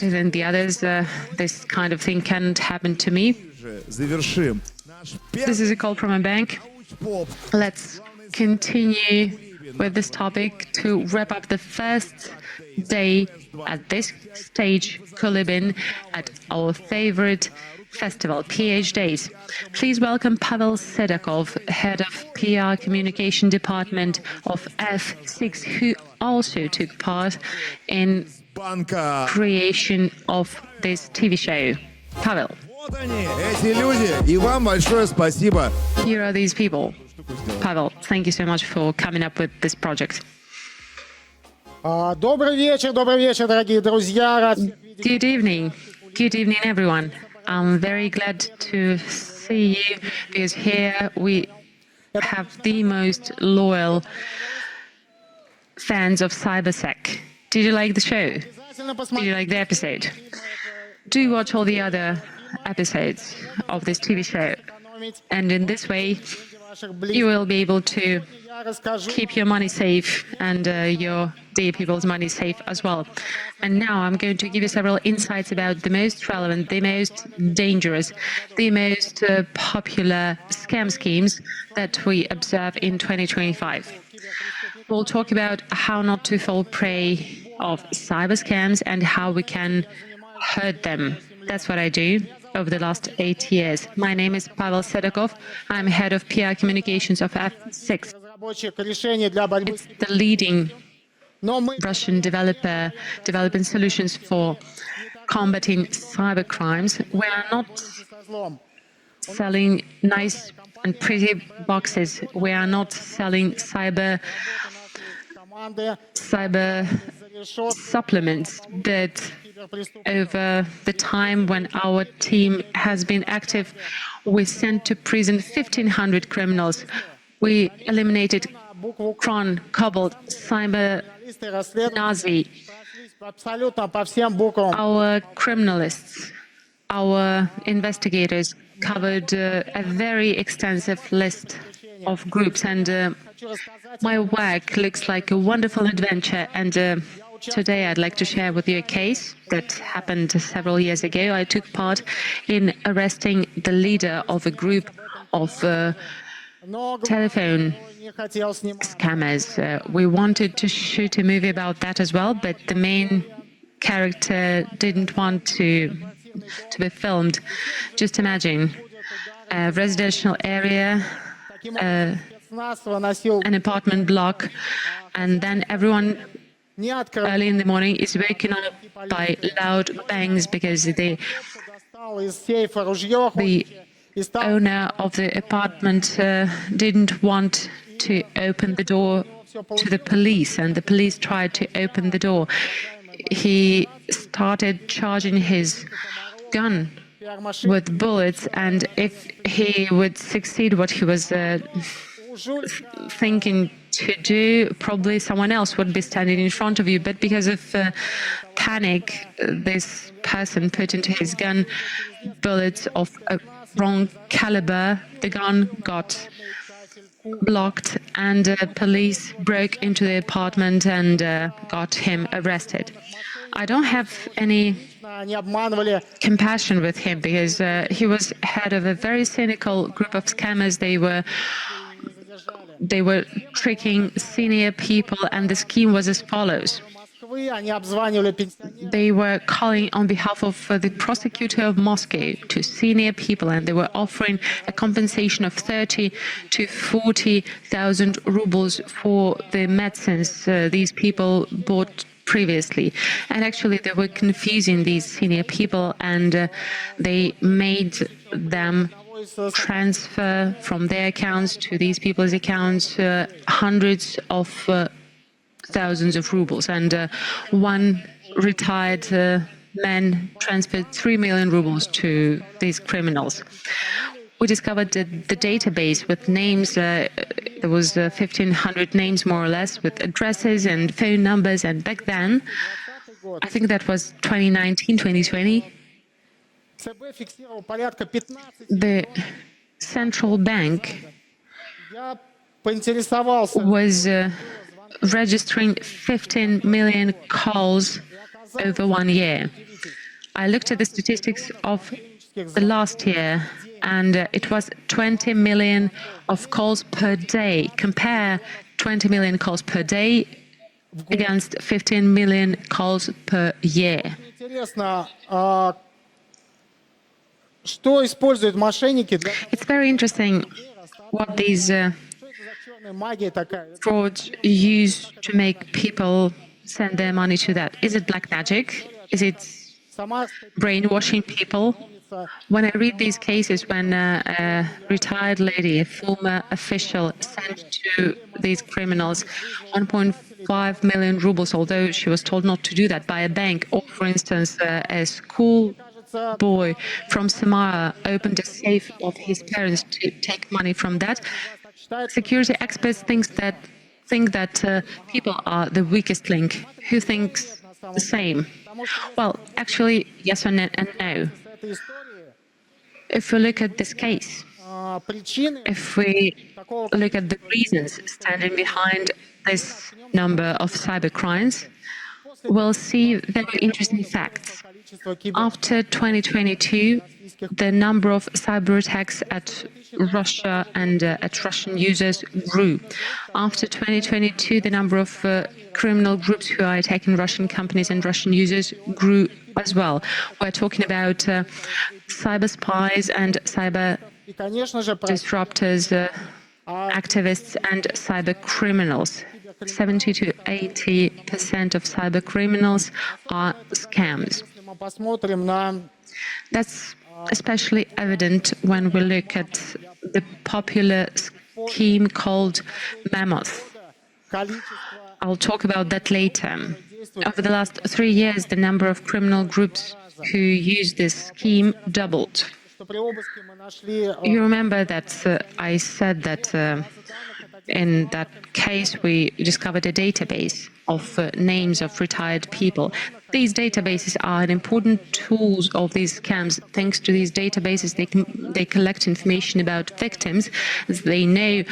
better than the others. This kind of thing can't happen to me. This is a call from a bank. Let's continue with this topic to wrap up the first day at this stage, Kulibin, at our favorite festival, PH Days. Please welcome Pavel Sedakov, head of PR communication department of F6, who also took part in creation of this TV show. Pavel. Here are these people. Pavel, thank you so much for coming up with this project. Добрый вечер, дорогие друзья. Good evening, everyone. I'm very glad to see you because here we have the most loyal fans of CyberSec. Did you like the show? Did you like the episode? Do watch all the other episodes of this TV show. And in this way, you will be able to keep your money safe and your dear people's money safe as well. And now I'm going to give you several insights about the most relevant, the most dangerous, the most popular scam schemes that we observe in 2025. We'll talk about how not to fall prey of cyber scams and how we can hurt them. That's what I do over the last 8 years. My name is Pavel Sedakov. I'm head of PR communications of F6. It's the leading Russian developer developing solutions for combating cyber crimes. We are not selling nice and pretty boxes. We are not selling cyber supplements, but over the time when our team has been active, we sent to prison 1,500 criminals. We eliminated Cron, Cobalt, Cyber Nazi. Our criminalists, our investigators covered a very extensive list of groups, and my work looks like a wonderful adventure. And today I'd like to share with you a case that happened several years ago. I took part in arresting the leader of a group of telephone scammers. We wanted to shoot a movie about that as well, but the main character didn't want to be filmed. Just imagine a residential area, an apartment block, and then everyone early in the morning is waken up by loud bangs because the owner of the apartment didn't want to open the door to the police, and the police tried to open the door. He started charging his gun with bullets, and if he would succeed what he was thinking to do, probably someone else would be standing in front of you. But because of panic, this person put into his gun bullets of a wrong caliber. The gun got blocked, and police broke into the apartment and got him arrested. I don't have any compassion with him because he was head of a very cynical group of scammers. They were tricking senior people, and the scheme was as follows. They were calling on behalf of the prosecutor of Moscow to senior people, and they were offering a compensation of 30 to 40,000 rubles for the medicines these people bought previously. And actually they were confusing these senior people, and they made them transfer from their accounts to these people's accounts hundreds of thousands of rubles. And one retired man transferred 3 million rubles to these criminals. We discovered the database with names. There was 1,500 names, more or less, with addresses and phone numbers. And back then, I think that was 2019, 2020, the central bank was registering 15 million calls over 1 year. I looked at the statistics of the last year, and it was 20 million of calls per day. Compare 20 million calls per day against 15 million calls per year. Интересно, что используют мошенники для... It's very interesting what these Что это за черная магия такая? frauds use to make people send their money to that. Is it black magic? Is it Сама brainwashing people? When I read these cases, when a retired lady, a former official, sent to these criminals 1.5 million rubles, although she was told not to do that by a bank, or, for instance, a school boy from Samara opened a safe of his parents to take money from that, security experts think that people are the weakest link. Who thinks the same? Well, actually, yes and no. этой истории If we look at this case, причины if we look at the reasons standing behind this number of cybercrimes, we'll see very interesting facts. количества кибер... After 2022, the number of cyber attacks at Russia and at Russian users grew. After 2022, the number of criminal groups who are attacking Russian companies and Russian users grew as well. We're talking about cyber spies and cyber И, конечно же, disruptors, activists and cyber criminals. 70 to 80% of cyber criminals are scams. если мы посмотрим на That's especially evident when we look at the popular scheme called Mammoth. количество I'll talk about that later. Over the last 3 years, the number of criminal groups who use this scheme doubled. что при обыске мы нашли You remember that I said that in that case we discovered a database of names of retired people. These databases are an important tools of these scams. Thanks to these databases, they collect information about victims. They know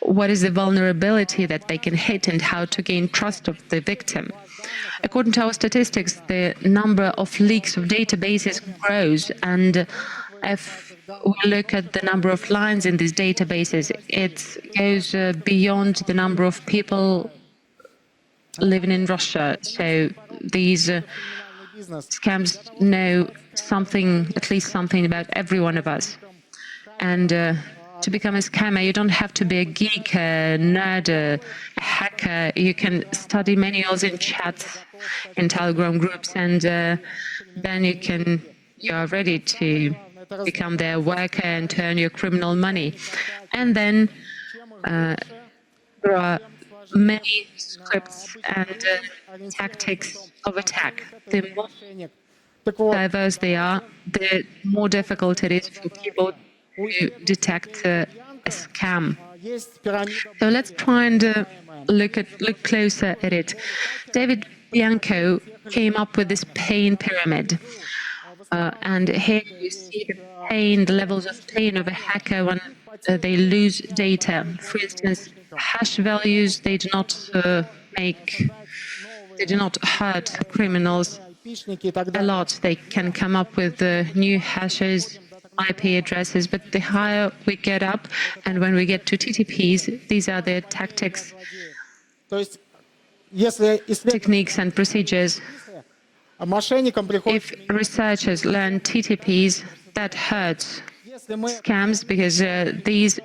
what is the vulnerability that they can hit and how to gain trust of the victim. According to our statistics, the number of leaks of databases grows, and if we look at the number of lines in these databases, it goes beyond the number of people living in Russia. So these бизнес. scams know something, at least something about every one of us. And to become a scammer, you don't have to be a geek, a nerd, a hacker. You can study manuals in chats, in Telegram groups, and then you are ready to become their worker and earn your criminal money. And then there are many scripts and tactics of attack. The more Так вот, diverse they are, the more difficult it is for people to detect a scam. есть пирамида. So let's try and look closer at it. David Bianco came up with this pain pyramid. And here you see the pain, the levels of pain of a hacker when they lose data. For instance, hash values, they do not hurt criminals Айпишники и так a далее. lot. They can come up with new hashes, IP addresses, but the higher we get up, and when we get to TTPs, these are the tactics, То есть, если techniques and procedures. мошенникам приходит... If researchers learn TTPs, that hurts Если мы scams because these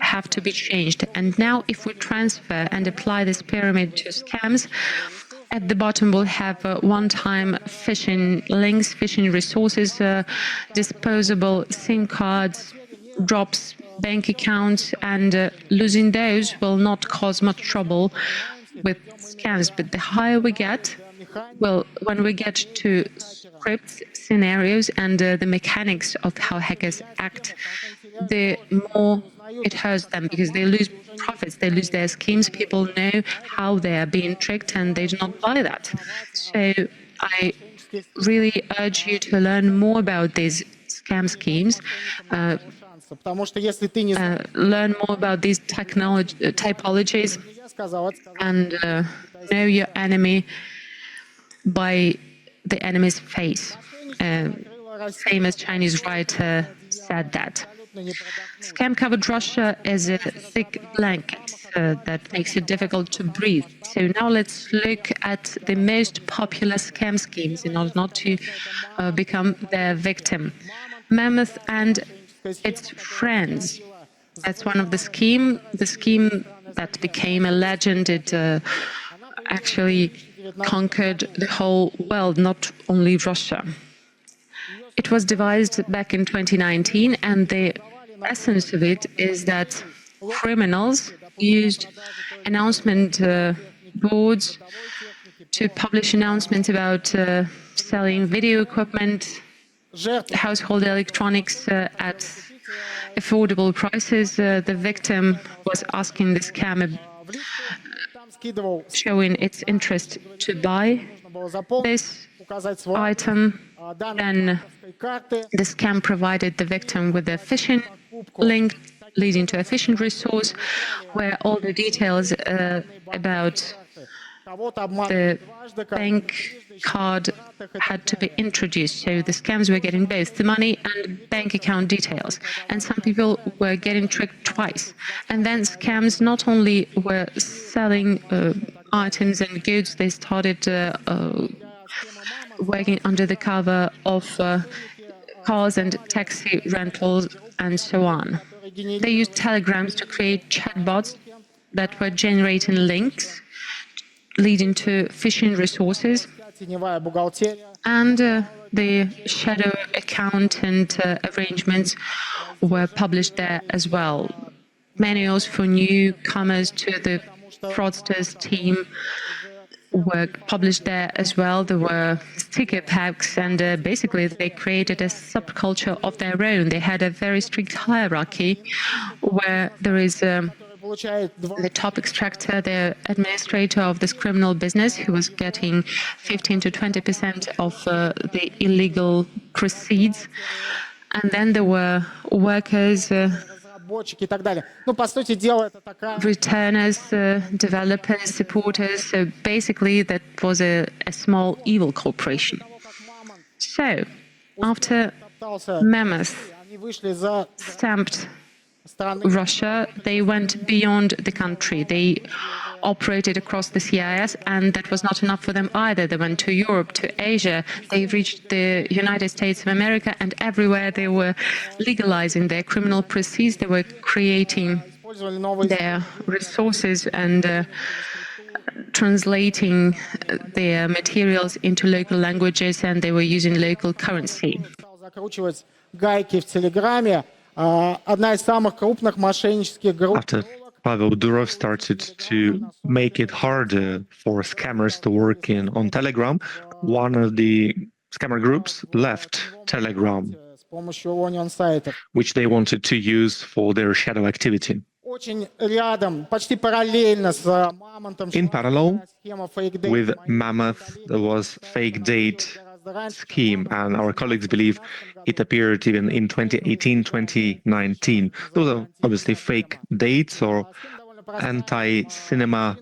have to be changed. And now if we transfer and apply this pyramid to scams, at the bottom we'll have one-time phishing links, phishing resources, disposable SIM cards, drops, bank accounts, and losing those will not cause much trouble with scams. But the higher we get, well, when we get to scripts, scenarios, and the mechanics of how hackers act, the more it hurts them because they lose profits, they lose their schemes. People know how they are being tricked and they do not buy that. So I really urge you to learn more about these scam schemes, Потому что если ты не знаешь, learn more about these typologies, я сказал, and know your enemy by the enemy's face. Famous Chinese writer said that. Scam covered Russia as a thick blanket that makes it difficult to breathe. So now let's look at the most popular scam schemes in order not to become their victim. Mammoth and its friends. That's one of the scheme that became a legend. It actually conquered the whole world, not only Russia. It was devised back in 2019, and the essence of it is that criminals used announcement boards to publish announcements about selling video equipment, household electronics at affordable prices. The victim was asking the scammer, showing its interest to buy this item. Then the scam provided the victim with a phishing link leading to a phishing resource where all the details about the bank card had to be introduced. So the scams were getting both the money and bank account details. And some people were getting tricked twice. And then scams not only were selling items and goods, they started working under the cover of cars and taxi rentals and so on. They used telegrams to create chatbots that were generating links leading to phishing resources, and the shadow accountant arrangements were published there as well. Manuals for newcomers to the fraudsters team were published there as well. There were sticker packs, and basically they created a subculture of their own. They had a very strict hierarchy where there is the top extractor, the administrator of this criminal business, who was getting 15 to 20% of the illegal proceeds. And then there were workers, returners, developers, supporters. So basically that was a small evil corporation. So after Mammoth stamped Russia, they went beyond the country. They operated across the CIS, and that was not enough for them either. They went to Europe, to Asia, they reached the United States of America, and everywhere they were legalizing their criminal proceeds. They were creating their resources and translating their materials into local languages, and they were using local currency. After Pavel Durov started to make it harder for scammers to work on Telegram, one of the scammer groups left Telegram, which they wanted to use for their shadow activity. In parallel with Mammoth, there was fake date scheme, and our colleagues believe it appeared even in 2018, 2019. Those are obviously fake dates or anti-cinema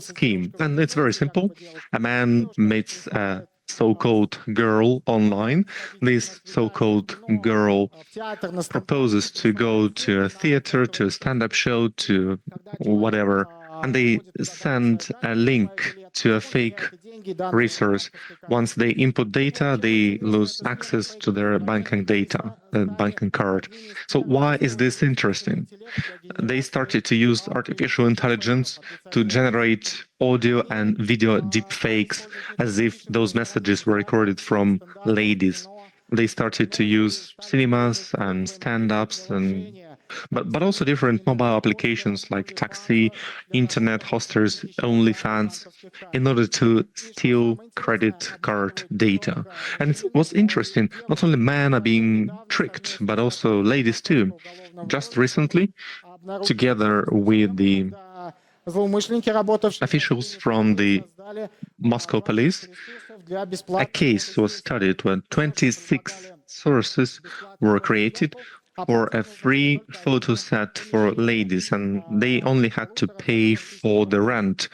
scheme. And it's very simple. A man meets a so-called girl online. This so-called girl proposes to go to a theater, to a stand-up show, to whatever, and they send a link to a fake resource. Once they input data, they lose access to their banking data, banking card. So why is this interesting? They started to use artificial intelligence to generate audio and video deepfakes as if those messages were recorded from ladies. They started to use cinemas and stand-ups but also different mobile applications like taxi, internet hosters, OnlyFans, in order to steal credit card data. And what's interesting, not only men are being tricked, but also ladies too. Just recently, together with the officials from the Moscow police, a case was studied when 26 sources were created for a free photo set for ladies, and they only had to pay for the rent.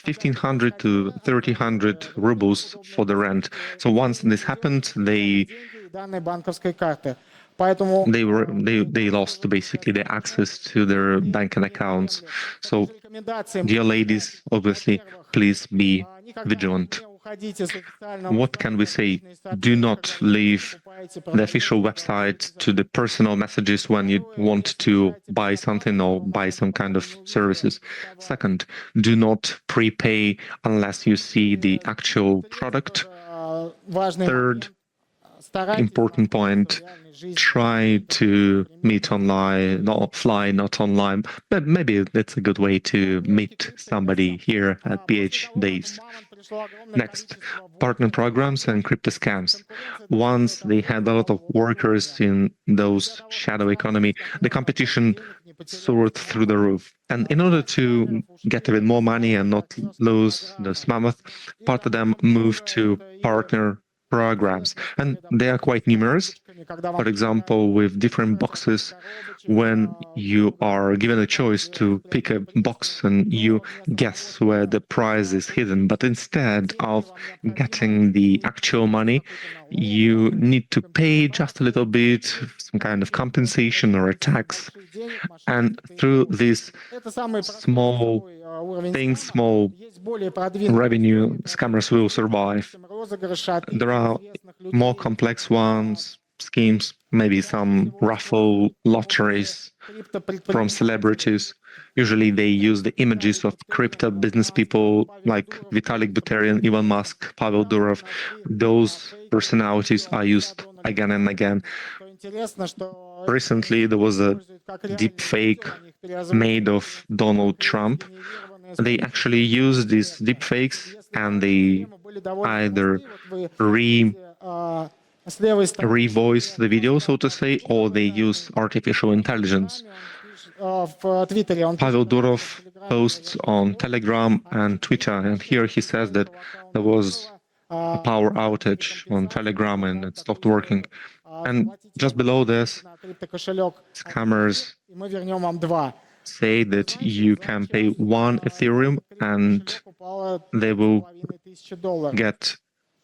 1,500 to 1,300 rubles for the rent. So once this happened, деньги и данные банковской карты. Поэтому they lost basically the access to their banking accounts. So, рекомендации dear ladies, obviously, please be никогда vigilant. не уходите с официального What can we say? Do not leave the official website to the personal messages when you want to buy something or buy some kind of services. Second, do not prepay unless you see the actual product. важный Third, старайтесь important point, в реальной жизни. try to meet online, not fly, not online, but maybe that's a good way to meet somebody here at PH Days. Next, partner programs and crypto scams. Once they had a lot of workers in those shadow economy, the competition soared through the roof. And in order to get a bit more money and not lose the mammoth, part of them moved to partner programs, and they are quite numerous. For example, with different boxes, when you are given a choice to pick a box and you guess where the prize is hidden, but instead of getting the actual money, you need to pay just a little bit, some kind of compensation or a tax. And through these small things, small revenue, scammers will survive. There are more complex ones, schemes, maybe some raffle lotteries from celebrities. Usually they use the images of crypto business people like Vitalik Buterin, Elon Musk, Pavel Durov. Those personalities are used again and again. Recently, there was a deep fake made of Donald Trump. They actually use these deep fakes and they either revoice the video, so to say, or they use artificial intelligence. Pavel Durov posts on Telegram and Twitter, and here he says that there was a power outage on Telegram and it stopped working. And just below this, scammers say that you can pay 1 Ethereum and they will get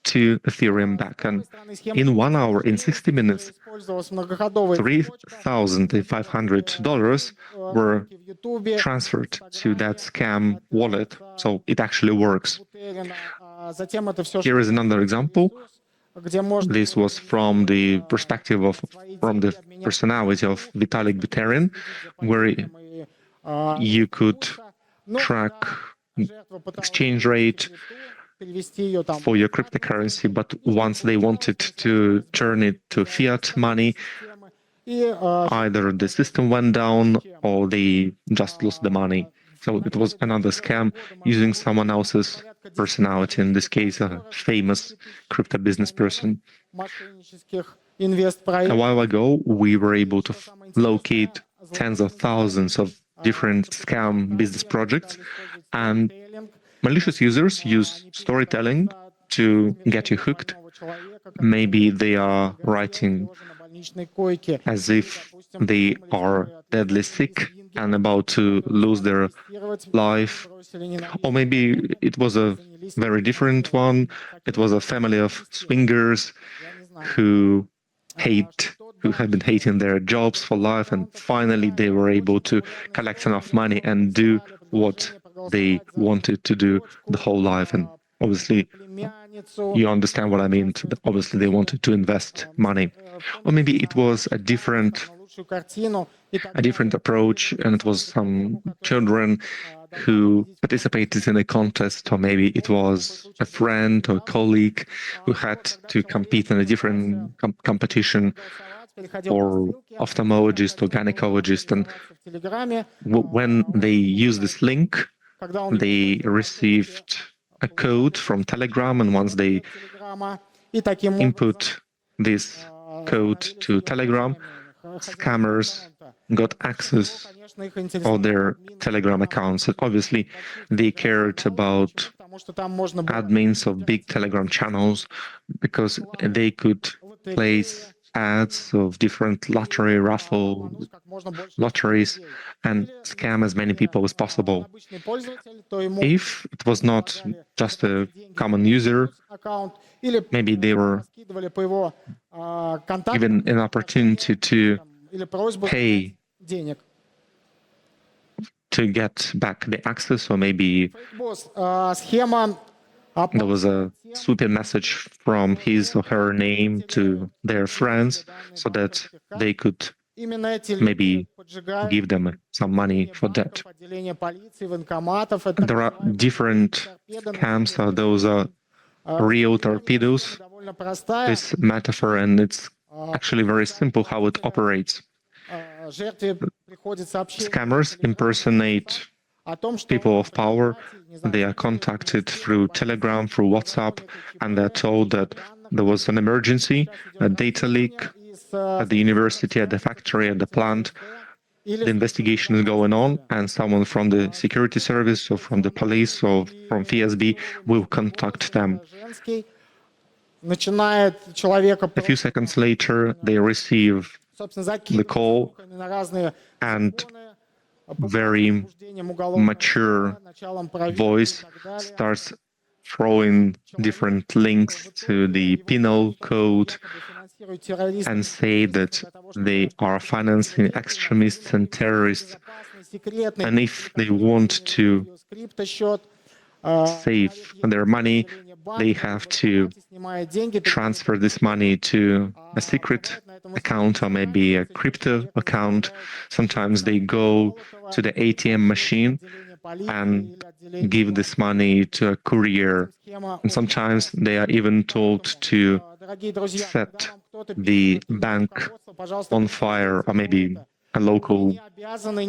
2 Ethereum back. And in 1 hour, in 60 minutes, $3,500 were transferred to that scam wallet. So it actually works. Here is another example. This was from the perspective of, from the personality of Vitalik Buterin, where you could track exchange rate for your cryptocurrency, but once they wanted to turn it to fiat money, either the system went down or they just lost the money. So it was another scam using someone else's personality, in this case, a famous crypto business person. A while ago, we were able to locate tens of thousands of different scam business projects, and malicious users use storytelling to get you hooked. Maybe they are writing as if they are deadly sick and about to lose their life. Or maybe it was a very different one. It was a family of swingers who have been hating their jobs for life, and finally they were able to collect enough money and do what they wanted to do the whole life. And obviously, you understand what I mean. Obviously, they wanted to invest money. Or maybe it was a different approach, and it was some children who participated in a contest, or maybe it was a friend or colleague who had to compete in a different competition, or ophthalmologist or gynecologist. And when they used this link, they received a code from Telegram, and once they input this code to Telegram, scammers got access of their Telegram accounts. And obviously, they cared about admins of big Telegram channels because they could place ads of different lottery raffle lotteries and scam as many people as possible. If it was not just a common user, maybe they were given an opportunity to pay to get back the access, or maybe there was a sweeping message from his or her name to their friends so that they could maybe give them some money for that. There are different scams, those are real torpedoes, this metaphor, and it's actually very simple how it operates. Scammers impersonate people of power. They are contacted through Telegram, through WhatsApp, and they're told that there was an emergency, a data leak at the university, at the factory, at the plant. The investigation is going on, and someone from the security service or from the police or from FSB will contact them. A few seconds later, they receive the call, and very mature voice starts throwing different links to the penal code and say that they are financing extremists and terrorists. And if they want to save their money, they have to transfer this money to a secret account or maybe a crypto account. Sometimes they go to the ATM machine and give this money to a courier. And sometimes they are even told to set the bank on fire, or maybe a local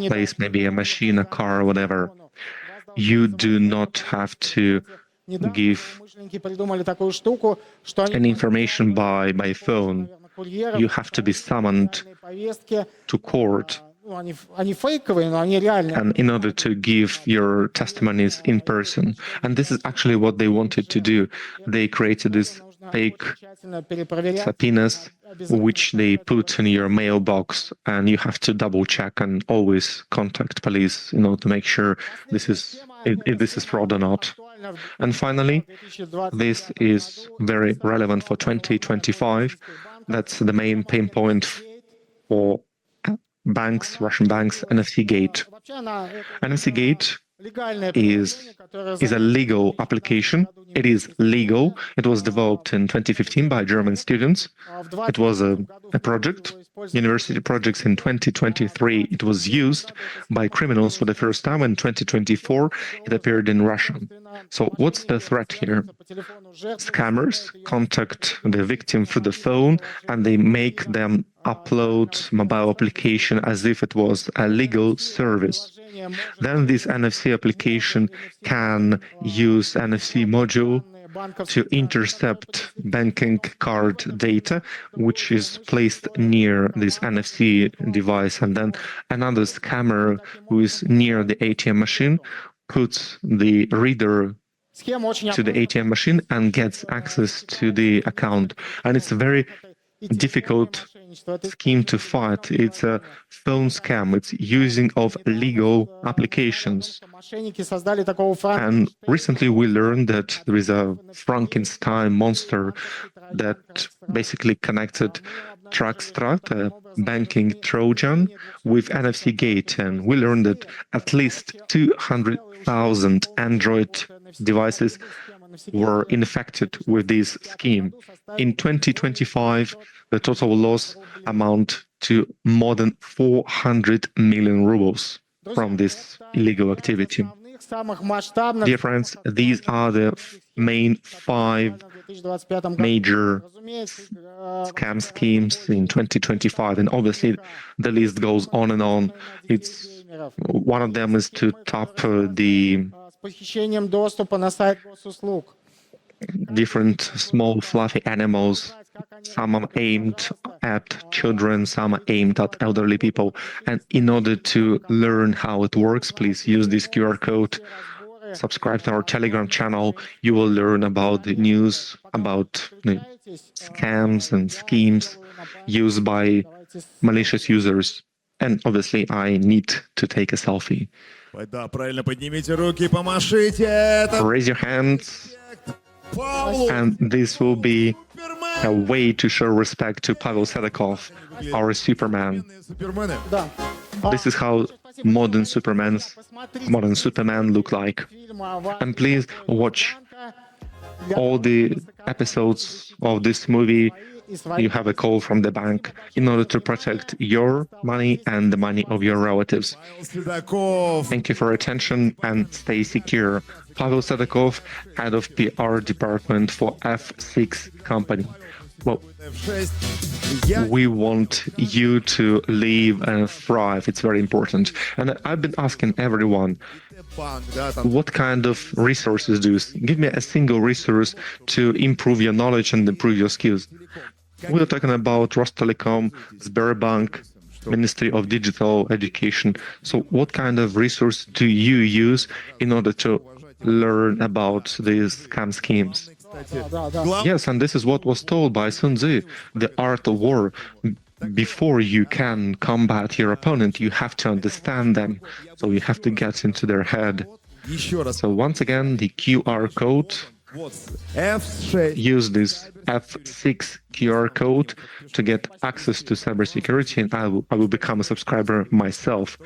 place, maybe a machine, a car, whatever. You do not have to give any information by phone. You have to be summoned to court, and in order to give your testimonies in person. And this is actually what they wanted to do. They created this fake subpoenas, which they put in your mailbox, and you have to double check and always contact police, to make sure if this is fraud or not. And finally, this is very relevant for 2025. That's the main pain point for banks, Russian banks, NFC Gate. NFC Gate is a legal application. It is legal. It was developed in 2015 by German students. It was a project, university projects in 2023. It was used by criminals for the first time. In 2024, it appeared in Russia. So what's the threat here? Scammers contact the victim through the phone, and they make them upload mobile application as if it was a legal service. Then this NFC application can use NFC module to intercept banking card data, which is placed near this NFC device. And then another scammer who is near the ATM machine puts the reader to the ATM machine and gets access to the account. And it's a very difficult scheme to fight. It's a phone scam. It's using of legal applications. And recently we learned that there is a Frankenstein monster that basically connected Trackstrat, a banking Trojan, with NFC Gate. And we learned that at least 200,000 Android devices were infected with this scheme. In 2025, the total loss amount to more than 400 million rubles from this illegal activity. Dear friends, these are the main 5 major scam schemes in 2025, and obviously the list goes on and on. One of them is to tap the different small fluffy animals. Some are aimed at children, some are aimed at elderly people. And in order to learn how it works, please use this QR code subscribe to our Telegram channel, you will learn about the news, about scams and schemes used by malicious users. And obviously, I need to take a selfie. Да, правильно, поднимите руки, помашите. Это Raise your hands, Павлу and this will be a way to show respect to Pavel Sedakov, our Superman. Супермены. Да. This is how modern Superman look like. And please watch all the episodes of this movie. You have a call from the bank in order to protect your money and the money of your relatives. Павел Седоков. Thank you for your attention and stay secure. Pavel Sedakov, head of PR department for F6 company. Well, F6. Я we want you to live and thrive. It's very important. And I've been asking everyone, банк, да, там. what kind of resources do you give me a single resource to improve your knowledge and improve your skills? We're talking about Rostelecom, Sberbank, Ministry of Digital Education. So what kind of resource do you use in order to learn about these scam schemes? Да, да. Главное, Yes, and this is what was told by Sun Tzu, the art of war. Before you can combat your opponent, you have to understand them. So you have to get into their head. еще раз. So once again, the QR code, Вот, F6. use this F6 QR code to get access to cybersecurity, and I will become a subscriber myself.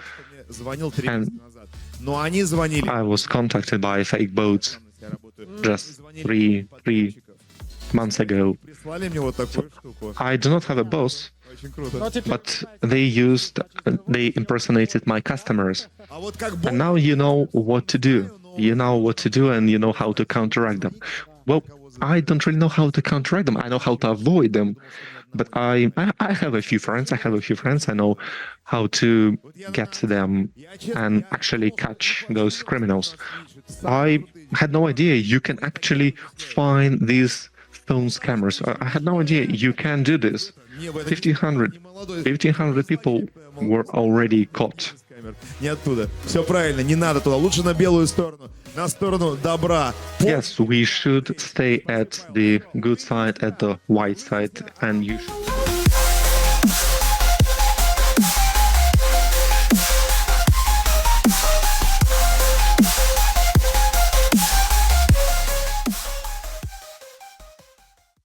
Звонил 3 And месяца назад. Но они звонили. I was contacted by fake bots Я работаю. just Звонили three months ago. Прислали мне вот такую штуку. I do not have a boss, Очень круто. Но теперь but they impersonated my customers. А вот как And now you know what to do. You know what to do and you know how to counteract them. Well, I don't really know how to counteract them. I know how to avoid them. But I have a few friends. I know how to get to them and actually catch those criminals. I had no idea you can actually find these phone scammers. I had no idea you can do this. 1,500 people were already caught. Не оттуда. Все правильно, не надо туда. Лучше на белую сторону. На сторону добра. Yes, we should stay at the good side, at the white side, and you should.